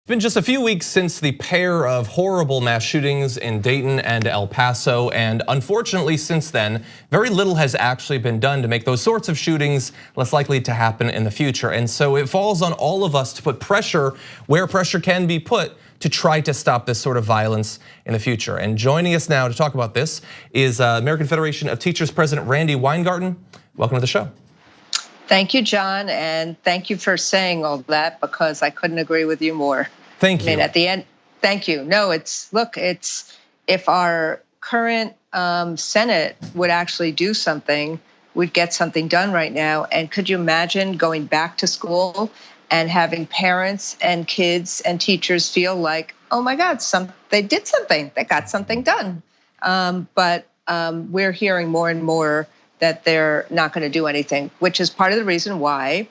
It's been just a few weeks since the pair of horrible mass shootings in Dayton and El Paso, and unfortunately since then, very little has actually been done to make those sorts of shootings less likely to happen in the future. And so it falls on all of us to put pressure where pressure can be put to try to stop this sort of violence in the future. And joining us now to talk about this is American Federation of Teachers President Randi Weingarten. Welcome to the show. Thank you, John, and thank you for saying all that because I couldn't agree with you more. Thank you. I mean, at the end, thank you. No, it's if our current Senate would actually do something, we'd get something done right now. And could you imagine going back to school and having parents and kids and teachers feel like, oh my God, they did something, they got something done. But we're hearing more and more that they're not going to do anything, which is part of the reason why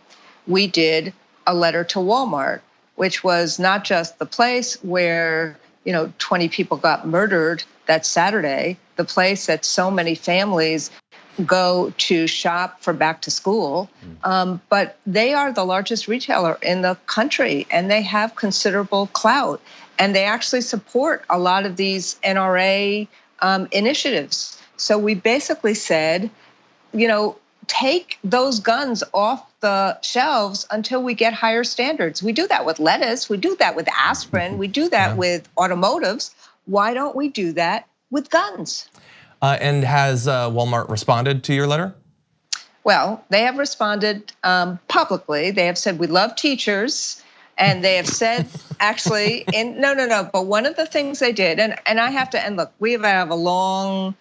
we did a letter to Walmart, which was not just the place where 20 people got murdered that Saturday, the place that so many families go to shop for back to school, but they are the largest retailer in the country, and they have considerable clout, and they actually support a lot of these NRA initiatives. So we basically said, take those guns off the shelves until we get higher standards. We do that with lettuce, we do that with aspirin, we do that with automotives. Why don't we do that with guns? And has Walmart responded to your letter? Well, they have responded publicly. They have said, we love teachers. And they have said, actually, no. But one of the things they did, and I have to, and look, we have a long,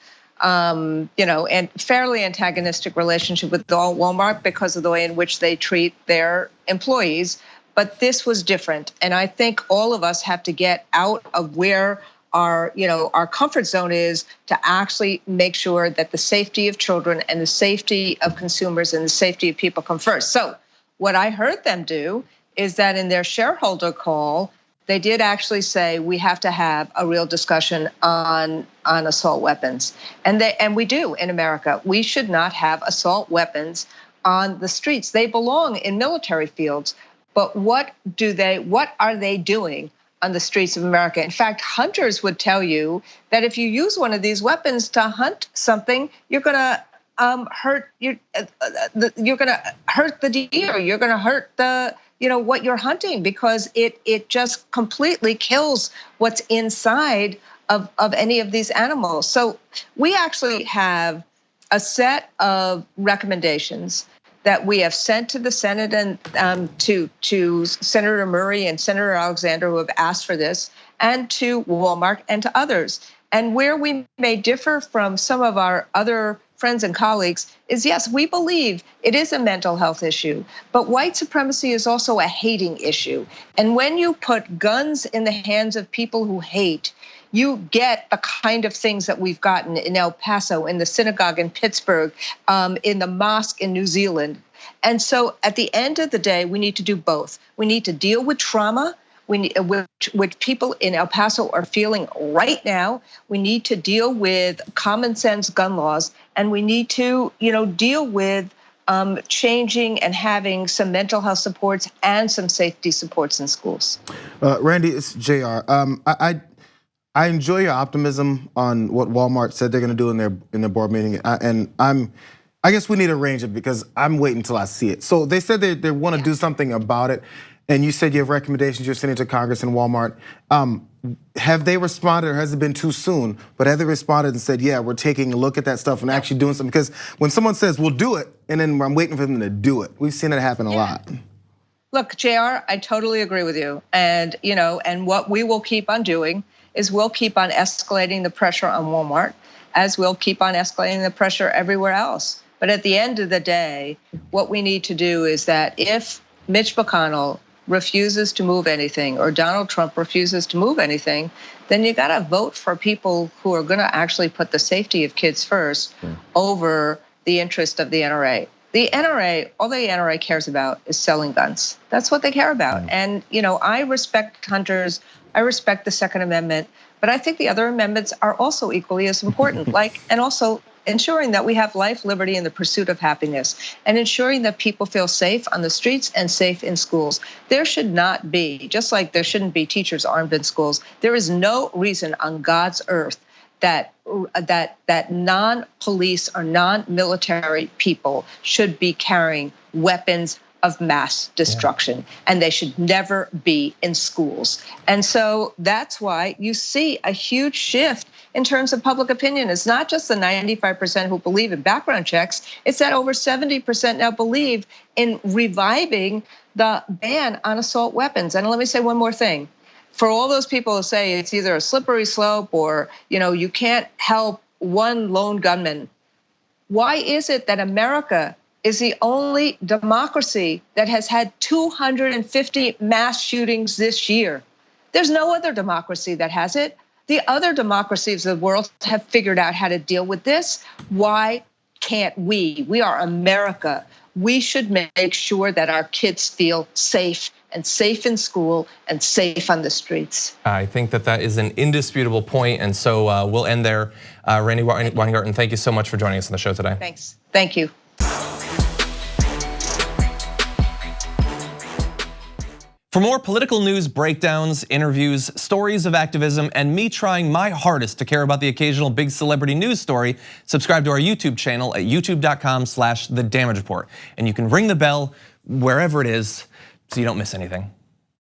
and fairly antagonistic relationship with Walmart because of the way in which they treat their employees. But this was different. And I think all of us have to get out of where our comfort zone is to actually make sure that the safety of children and the safety of consumers and the safety of people come first. So what I heard them do is that in their shareholder call, they did actually say we have to have a real discussion on assault weapons. And we do in America. We should not have assault weapons on the streets. They belong in military fields. But what are they doing on the streets of America? In fact, hunters would tell you that if you use one of these weapons to hunt something, you're going to hurt the deer. You're going to hurt the what you're hunting, because it just completely kills what's inside of any of these animals. So we actually have a set of recommendations that we have sent to the Senate and to Senator Murray and Senator Alexander, who have asked for this, and to Walmart and to others. And where we may differ from some of our other friends and colleagues is, yes, we believe it is a mental health issue, but white supremacy is also a hating issue. And when you put guns in the hands of people who hate, you get the kind of things that we've gotten in El Paso, in the synagogue in Pittsburgh, in the mosque in New Zealand. And so at the end of the day, we need to do both. We need to deal with trauma, which people in El Paso are feeling right now. We need to deal with common sense gun laws, and we need to, deal with changing and having some mental health supports and some safety supports in schools. Randi, it's JR. I enjoy your optimism on what Walmart said they're going to do in their board meeting, and I guess we need to arrange it because I'm waiting until I see it. So they said they want to do something about it. And you said you have recommendations you're sending to Congress and Walmart. Have they responded, or has it been too soon? But have they responded and said, yeah, we're taking a look at that stuff and actually doing something? Because when someone says, we'll do it, and then I'm waiting for them to do it. We've seen it happen a lot. Look, JR, I totally agree with you. And, and what we will keep on doing is we'll keep on escalating the pressure on Walmart, as we'll keep on escalating the pressure everywhere else. But at the end of the day, what we need to do is that if Mitch McConnell refuses to move anything, or Donald Trump refuses to move anything, then you got to vote for people who are going to actually put the safety of kids first over the interest of the NRA. The NRA, all the NRA cares about is selling guns. That's what they care about. And, I respect hunters, I respect the Second Amendment, but I think the other amendments are also equally as important. And also ensuring that we have life, liberty, and the pursuit of happiness, and ensuring that people feel safe on the streets and safe in schools. There should not be, just like there shouldn't be teachers armed in schools, there is no reason on God's earth that non-police or non-military people should be carrying weapons of mass destruction, and they should never be in schools. And so that's why you see a huge shift in terms of public opinion. It's not just the 95% who believe in background checks, it's that over 70% now believe in reviving the ban on assault weapons. And let me say one more thing. For all those people who say it's either a slippery slope or you can't help one lone gunman, why is it that America is the only democracy that has had 250 mass shootings this year? There's no other democracy that has it. The other democracies of the world have figured out how to deal with this. Why can't we? We are America. We should make sure that our kids feel safe, and safe in school and safe on the streets. I think that is an indisputable point, and so we'll end there. Randi Weingarten, thank you so much for joining us on the show today. Thanks. Thank you. For more political news, breakdowns, interviews, stories of activism, and me trying my hardest to care about the occasional big celebrity news story, subscribe to our YouTube channel at youtube.com/The Damage Report. And you can ring the bell wherever it is so you don't miss anything.